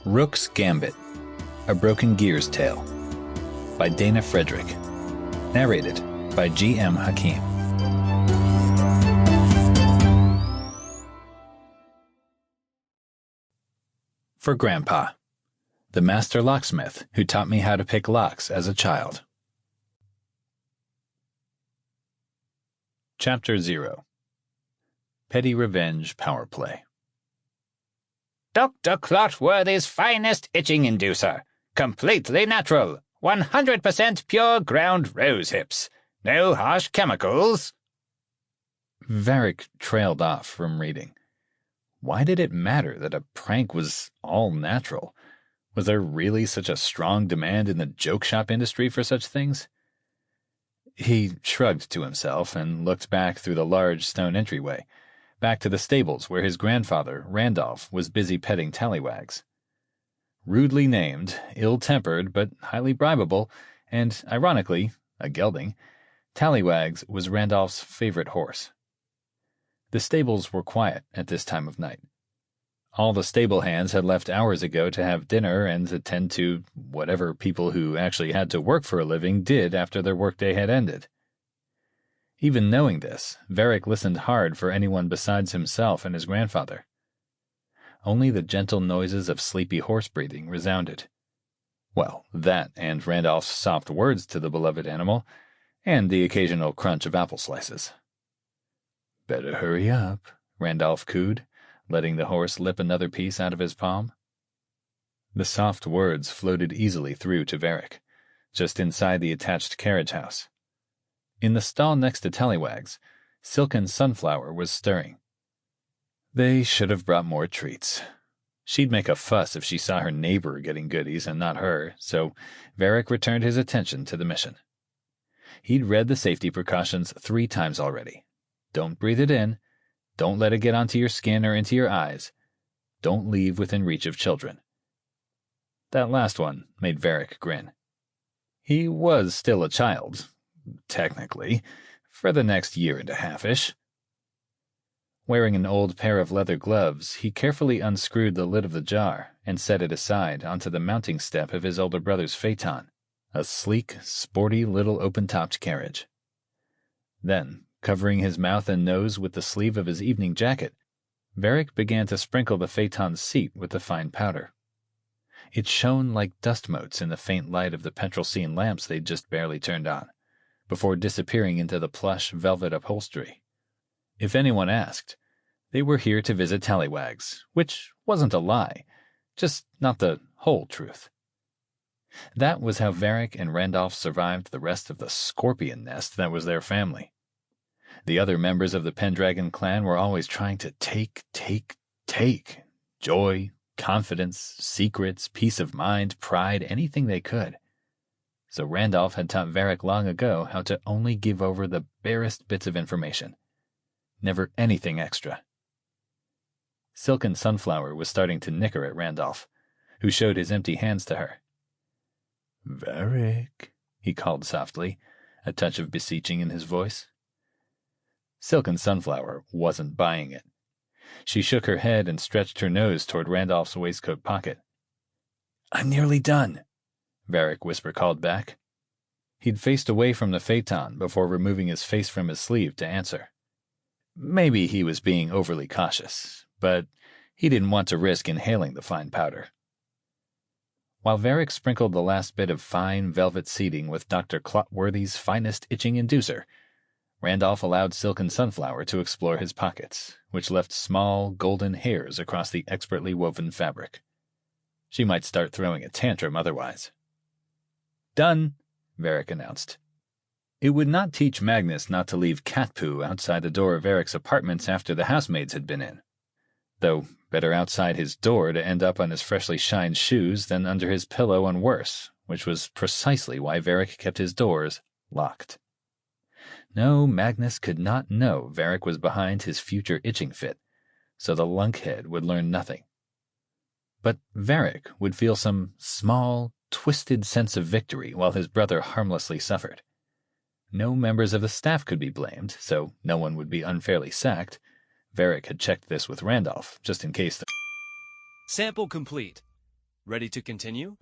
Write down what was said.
Rook's Gambit, A Broken Gears Tale by Dana Fraedrich. Narrated by G.M. Hakim. For Grandpa, the master locksmith who taught me how to pick locks as a child. Chapter 0. Petty Revenge Power Play. Dr. Clotworthy's finest itching inducer. Completely natural. 100% pure ground rose hips. No harsh chemicals. Varick trailed off from reading. Why did it matter that a prank was all natural? Was there really such a strong demand in the joke shop industry for such things? He shrugged to himself and looked back through the large stone entryway, back to the stables where his grandfather, Randolph, was busy petting tallywags. Rudely named, ill-tempered but highly bribable, and, ironically, a gelding, Tallywags was Randolph's favorite horse. The stables were quiet at this time of night. All the stable hands had left hours ago to have dinner and attend to whatever people who actually had to work for a living did after their workday had ended. Even knowing this, Varick listened hard for anyone besides himself and his grandfather. Only the gentle noises of sleepy horse breathing resounded. Well, that and Randolph's soft words to the beloved animal, and the occasional crunch of apple slices. "Better hurry up," Randolph cooed, letting the horse lip another piece out of his palm. The soft words floated easily through to Varick, just inside the attached carriage house. In the stall next to Tallywags, Silken Sunflower was stirring. They should have brought more treats. She'd make a fuss if she saw her neighbor getting goodies and not her, so Varick returned his attention to the mission. He'd read the safety precautions 3 times already. Don't breathe it in. Don't let it get onto your skin or into your eyes. Don't leave within reach of children. That last one made Varick grin. He was still a child, technically, for the next year and a half-ish. Wearing an old pair of leather gloves, he carefully unscrewed the lid of the jar and set it aside onto the mounting step of his older brother's phaeton, a sleek, sporty little open-topped carriage. Then, covering his mouth and nose with the sleeve of his evening jacket, Varick began to sprinkle the phaeton's seat with the fine powder. It shone like dust motes in the faint light of the petrol-scene lamps they'd just barely turned on, before disappearing into the plush velvet upholstery. If anyone asked, they were here to visit Tallywags, which wasn't a lie, just not the whole truth. That was how Varick and Randolph survived the rest of the scorpion nest that was their family. The other members of the Pendragon clan were always trying to take. Joy, confidence, secrets, peace of mind, pride, anything they could. So Randolph had taught Varick long ago how to only give over the barest bits of information. Never anything extra. Silken Sunflower was starting to nicker at Randolph, who showed his empty hands to her. "Varick," he called softly, a touch of beseeching in his voice. Silken Sunflower wasn't buying it. She shook her head and stretched her nose toward Randolph's waistcoat pocket. "I'm nearly done," Varick whisper called back. He'd faced away from the phaeton before removing his face from his sleeve to answer. Maybe he was being overly cautious, but he didn't want to risk inhaling the fine powder. While Varick sprinkled the last bit of fine velvet seating with Dr. Clotworthy's finest itching inducer, Randolph allowed Silken Sunflower to explore his pockets, which left small, golden hairs across the expertly woven fabric. She might start throwing a tantrum otherwise. "Done," Varick announced. It would not teach Magnus not to leave cat poo outside the door of Varick's apartments after the housemaids had been in. Though better outside his door to end up on his freshly shined shoes than under his pillow and worse, which was precisely why Varick kept his doors locked. No, Magnus could not know Varick was behind his future itching fit, so the lunkhead would learn nothing. But Varick would feel some small, twisted sense of victory while his brother harmlessly suffered. No members of the staff could be blamed, so no one would be unfairly sacked. Varick had checked this with Randolph, just in case. Sample complete. Ready to continue?